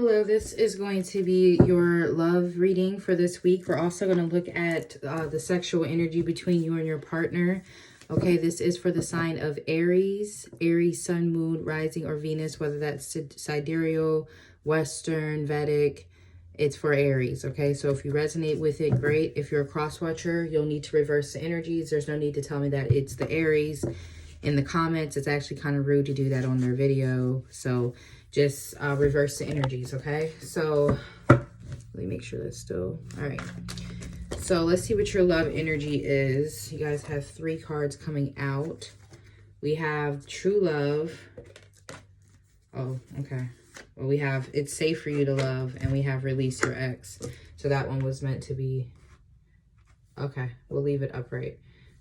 Hello, this is going to be your love reading for this week. We're also going to look at the sexual energy between you and your partner. Okay, this is for the sign of Aries, Aries, Sun, Moon, Rising, or Venus, whether that's sidereal, Western, Vedic. It's for Aries, okay? So if you resonate with it, great. If you're a cross-watcher, you'll need to reverse the energies. There's no need to tell me that it's the Aries. In the comments, it's actually kind of rude to do that on their video. So just reverse the energies, okay? So let me make sure that's still all right. So let's see what your love energy is. You guys have 3 cards coming out. We have true love. Oh, okay. Well, we have it's safe for you to love, and we have release your ex. So that one was meant to be okay. We'll leave it upright.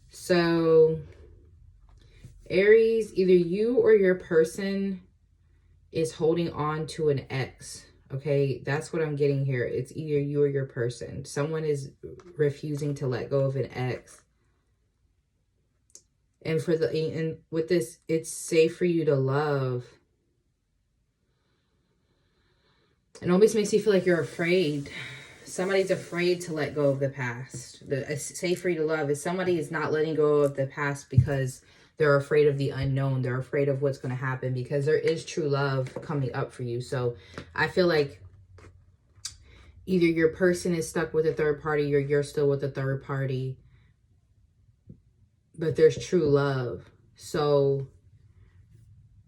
So Aries, either you or your person is holding on to an ex. Okay, that's what I'm getting here. It's either you or your person. Someone is refusing to let go of an ex. And with this, it's safe for you to love. It almost makes you feel like you're afraid. Somebody's afraid to let go of the past. It's safe for you to love is somebody is not letting go of the past because they're afraid of the unknown. They're afraid of what's going to happen because there is true love coming up for you. So I feel like either your person is stuck with a third party or you're still with a third party. But there's true love. So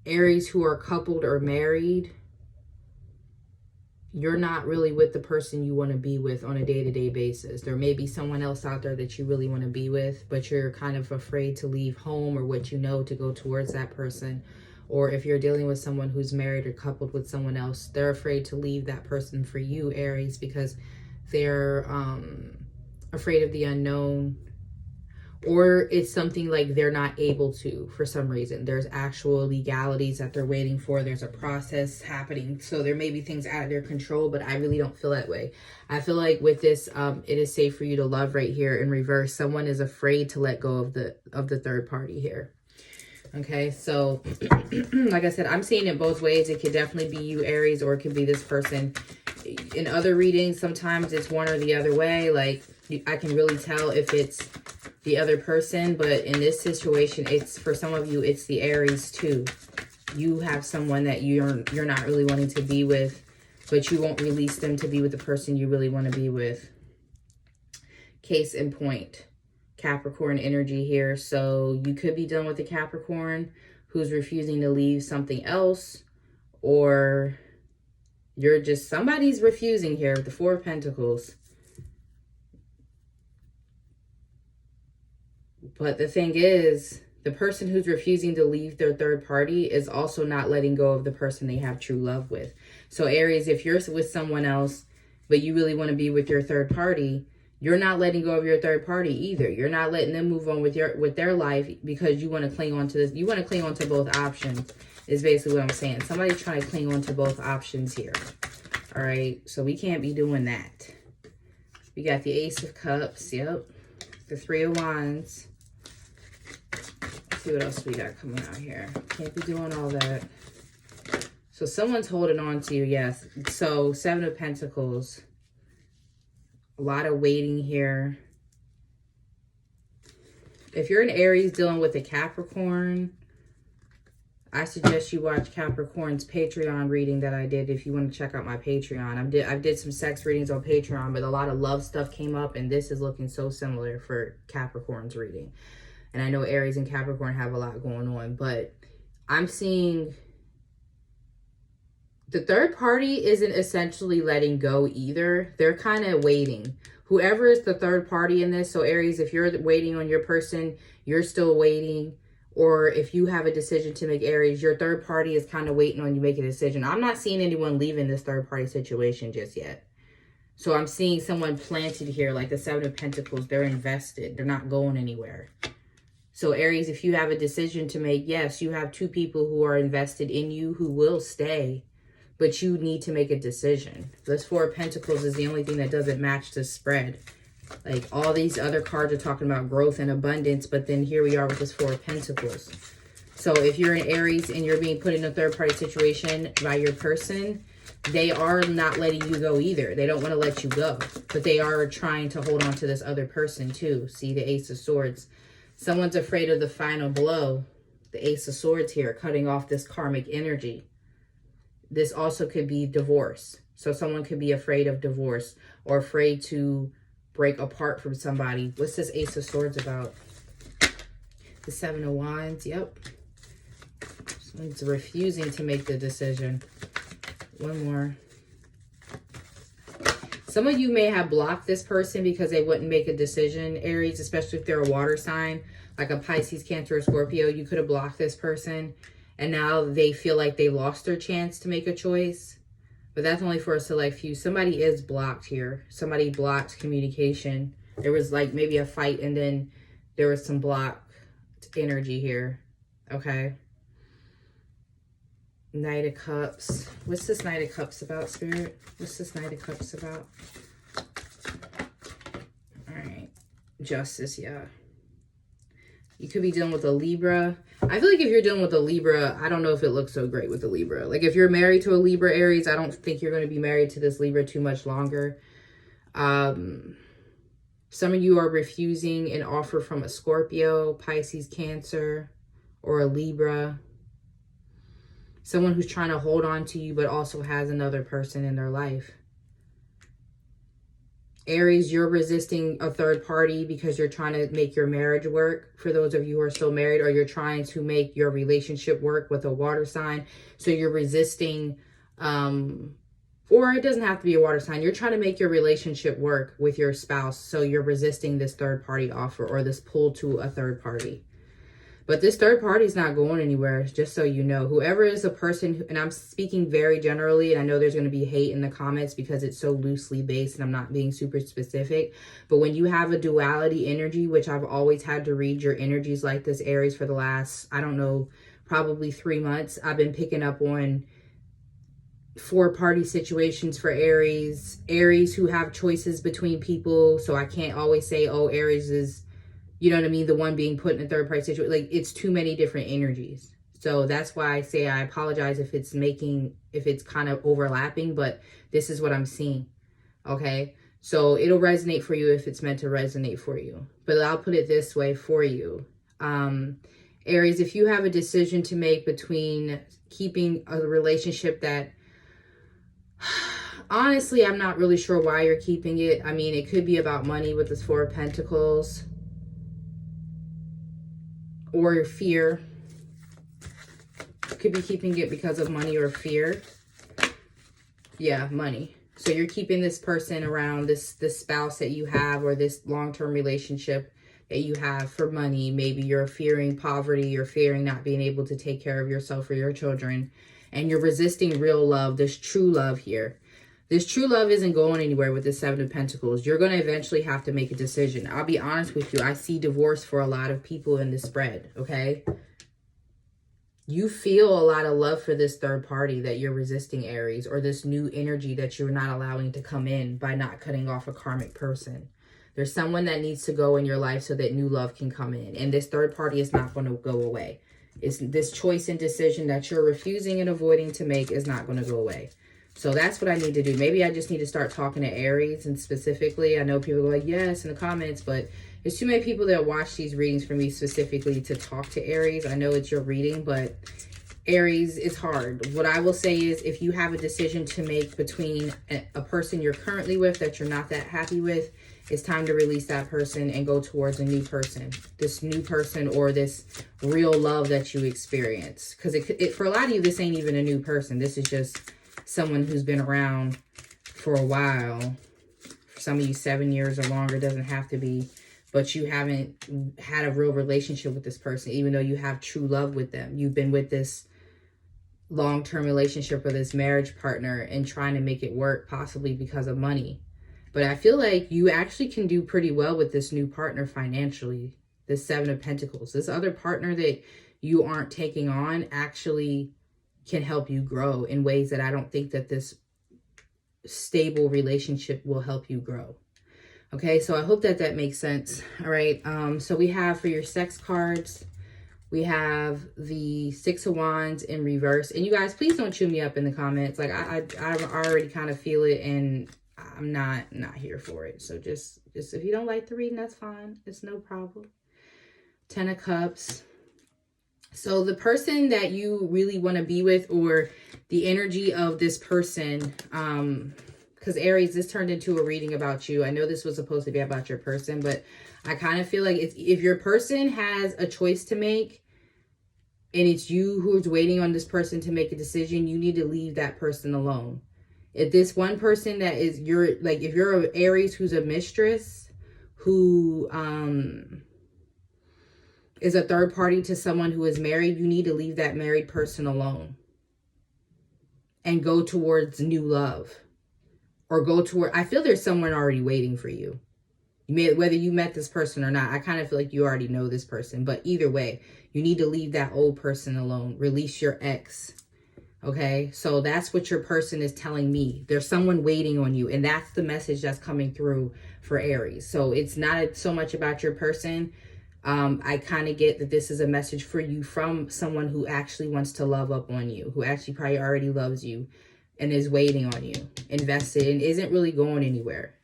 Aries who are coupled or married, you're not really with the person you want to be with on a day-to-day basis. There may be someone else out there that you really want to be with, but you're kind of afraid to leave home or what you know to go towards that person. Or if you're dealing with someone who's married or coupled with someone else, they're afraid to leave that person for you, Aries, because they're afraid of the unknown. Or it's something like they're not able to for some reason. There's actual legalities that they're waiting for. There's a process happening. So there may be things out of their control, but I really don't feel that way. I feel like with this, it is safe for you to love right here in reverse. Someone is afraid to let go of the third party here. Okay, so like I said, I'm seeing it both ways. It could definitely be you, Aries, or it could be this person. In other readings, sometimes it's one or the other way. Like I can really tell if it's the other person, but in this situation, it's for some of you, it's the Aries too. You have someone that you're not really wanting to be with, but you won't release them to be with the person you really want to be with. Case in point, Capricorn energy here. So you could be done with the Capricorn who's refusing to leave something else, or you're just, somebody's refusing here with the 4 of Pentacles. But the thing is, the person who's refusing to leave their third party is also not letting go of the person they have true love with. So Aries, if you're with someone else, but you really want to be with your third party, you're not letting go of your third party either. You're not letting them move on with their life because you want to cling on to this. You want to cling on to both options is basically what I'm saying. Somebody's trying to cling on to both options here. All right. So we can't be doing that. We got the Ace of Cups. Yep. The 3 of Wands. Let's see what else we got coming out here. Can't be doing all that. So someone's holding on to you. Yes. So 7 of Pentacles. A lot of waiting here. If you're an Aries dealing with a Capricorn, I suggest you watch Capricorn's Patreon reading that I did if you want to check out my Patreon. I did some sex readings on Patreon, but a lot of love stuff came up, and this is looking so similar for Capricorn's reading. And I know Aries and Capricorn have a lot going on, but I'm seeing the third party isn't essentially letting go either. They're kind of waiting. Whoever is the third party in this, so Aries, if you're waiting on your person, you're still waiting. Or if you have a decision to make, Aries, your third party is kind of waiting on you to make a decision. I'm not seeing anyone leaving this third party situation just yet. So I'm seeing someone planted here, like the 7 of Pentacles. They're invested. They're not going anywhere. So Aries, if you have a decision to make, yes, you have 2 people who are invested in you who will stay. But you need to make a decision. This 4 of Pentacles is the only thing that doesn't match the spread. Like all these other cards are talking about growth and abundance, but then here we are with this 4 of Pentacles. So if you're an Aries and you're being put in a third party situation by your person, they are not letting you go either. They don't want to let you go, but they are trying to hold on to this other person too. See the Ace of Swords. Someone's afraid of the final blow. The Ace of Swords here, cutting off this karmic energy. This also could be divorce. So someone could be afraid of divorce or afraid to break apart from somebody. What's this Ace of Swords about? The Seven of Wands. Yep. Someone's refusing to make the decision. One more. Some of you may have blocked this person because they wouldn't make a decision, Aries, especially if they're a water sign, like a Pisces, Cancer, or Scorpio. You could have blocked this person, and now they feel like they lost their chance to make a choice. But that's only for a select few. Somebody is blocked here. Somebody blocked communication. There was like maybe a fight, and then there was some blocked energy here. Okay. Knight of Cups. What's this Knight of Cups about, Spirit? What's this Knight of Cups about? All right. Justice, yeah. You could be dealing with a Libra. I feel like if you're dealing with a Libra, I don't know if it looks so great with a Libra. Like if you're married to a Libra, Aries, I don't think you're going to be married to this Libra too much longer. Some of you are refusing an offer from a Scorpio, Pisces, Cancer, or a Libra. Someone who's trying to hold on to you but also has another person in their life. Aries, you're resisting a third party because you're trying to make your marriage work. For those of you who are still married, or you're trying to make your relationship work with a water sign. So you're resisting, or it doesn't have to be a water sign. You're trying to make your relationship work with your spouse. So you're resisting this third party offer or this pull to a third party. But this third party is not going anywhere, just so you know. Whoever is a person, and I'm speaking very generally, and I know there's going to be hate in the comments because it's so loosely based and I'm not being super specific. But when you have a duality energy, which I've always had to read your energies like this, Aries, for the last, I don't know, probably 3 months, I've been picking up on 4-party situations for Aries. Aries who have choices between people. So I can't always say, oh, Aries is, you know what I mean, the one being put in a third party situation. Like, it's too many different energies. So that's why I say I apologize if it's kind of overlapping, but this is what I'm seeing. Okay. So it'll resonate for you if it's meant to resonate for you. But I'll put it this way for you. Aries, if you have a decision to make between keeping a relationship that, honestly, I'm not really sure why you're keeping it. I mean, it could be about money with this Four of Pentacles. Or fear. Could be keeping it because of money or fear. Yeah, money. So you're keeping this person around, this spouse that you have, or this long-term relationship that you have for money. Maybe you're fearing poverty. You're fearing not being able to take care of yourself or your children. And you're resisting real love, this true love here. This true love isn't going anywhere with the Seven of Pentacles. You're going to eventually have to make a decision. I'll be honest with you. I see divorce for a lot of people in this spread, okay? You feel a lot of love for this third party that you're resisting, Aries, or this new energy that you're not allowing to come in by not cutting off a karmic person. There's someone that needs to go in your life so that new love can come in. And this third party is not going to go away. It's this choice and decision that you're refusing and avoiding to make is not going to go away. So that's what I need to do. Maybe I just need to start talking to Aries, and specifically, I know people are like, yes, in the comments, but there's too many people that watch these readings for me specifically to talk to Aries. I know it's your reading, but Aries, it's hard. What I will say is, if you have a decision to make between a person you're currently with that you're not that happy with, it's time to release that person and go towards a new person. This new person, or this real love that you experience. Because for a lot of you, this ain't even a new person. This is just someone who's been around for a while. For some of you, 7 years or longer, doesn't have to be. But you haven't had a real relationship with this person, even though you have true love with them. You've been with this long-term relationship or this marriage partner and trying to make it work, possibly because of money. But I feel like you actually can do pretty well with this new partner financially. This Seven of Pentacles. This other partner that you aren't taking on actually can help you grow in ways that I don't think that this stable relationship will help you grow. Okay, so I hope that that makes sense. All right, so we have for your sex cards, We have the Six of Wands in reverse. And you guys, please don't chew me up in the comments. Like, I already kind of feel it, and I'm not here for it. So just if you don't like the reading, that's fine. It's no problem. 10 of Cups. So the person that you really want to be with, or the energy of this person, because Aries, this turned into a reading about you. I know this was supposed to be about your person, but I kind of feel like if your person has a choice to make, and it's you who's waiting on this person to make a decision, you need to leave that person alone. If this one person that is if you're an Aries who's a mistress, who is a third party to someone who is married, you need to leave that married person alone and go towards new love, or go toward, I feel there's someone already waiting for you. Whether you met this person or not, I kind of feel like you already know this person, but either way, you need to leave that old person alone. Release your ex. Okay, so that's what your person is telling me. There's someone waiting on you, and that's the message that's coming through for Aries. So it's not so much about your person. I kind of get that this is a message for you from someone who actually wants to love up on you, who actually probably already loves you and is waiting on you, invested, and isn't really going anywhere.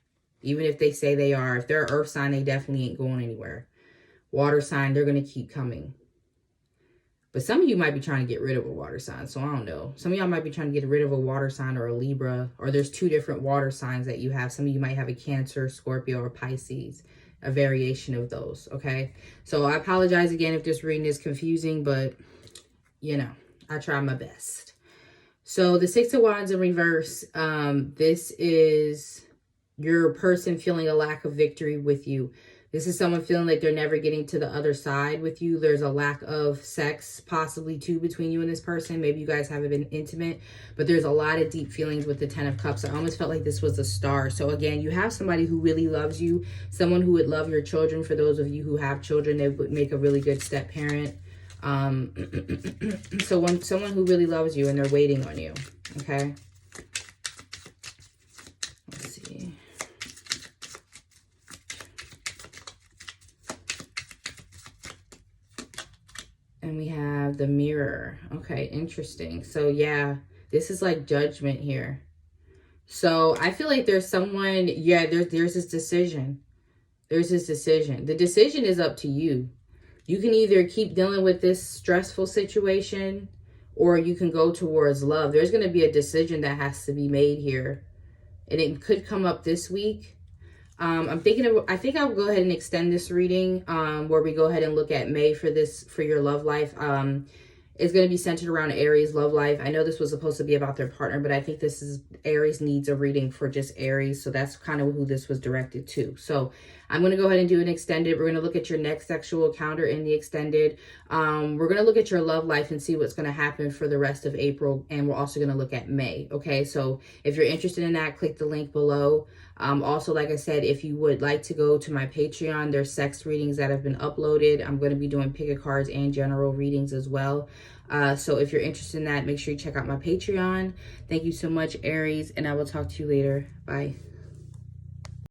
Even if they say they are. If they're an earth sign, they definitely ain't going anywhere. Water sign, they're going to keep coming. But some of you might be trying to get rid of a water sign, so I don't know. Some of y'all might be trying to get rid of a water sign or a Libra, or there's 2 different water signs that you have. Some of you might have a Cancer, Scorpio, or Pisces, a variation of those, okay? So I apologize again if this reading is confusing, but, you know, I try my best. So the Six of Wands in reverse, this is your person feeling a lack of victory with you. This is someone feeling like they're never getting to the other side with you. There's a lack of sex, possibly too, between you and this person. Maybe you guys haven't been intimate, but there's a lot of deep feelings with the 10 of Cups. I almost felt like this was a star. So again, you have somebody who really loves you, someone who would love your children. For those of you who have children, they would make a really good step parent. So someone who really loves you and they're waiting on you, okay? Let's see. And we have the Mirror. Okay, interesting. So yeah, this is like judgment here. So I feel like there's someone, yeah, there's this decision. There's this decision. The decision is up to you. You can either keep dealing with this stressful situation, or you can go towards love. There's going to be a decision that has to be made here. And it could come up this week. I think I'll go ahead and extend this reading, where we go ahead and look at May for your love life. It's going to be centered around Aries love life. I know this was supposed to be about their partner, but I think this is Aries needs a reading for just Aries. So that's kind of who this was directed to. So I'm going to go ahead and do an extended. We're going to look at your next sexual encounter in the extended. We're going to look at your love life and see what's going to happen for the rest of April. And we're also going to look at May. Okay, so if you're interested in that, click the link below. Also, like I said, if you would like to go to my Patreon, there's sex readings that have been uploaded. I'm going to be doing pick a cards and general readings as well. So if you're interested in that, make sure you check out my Patreon. Thank you so much, Aries, and I will talk to you later. Bye.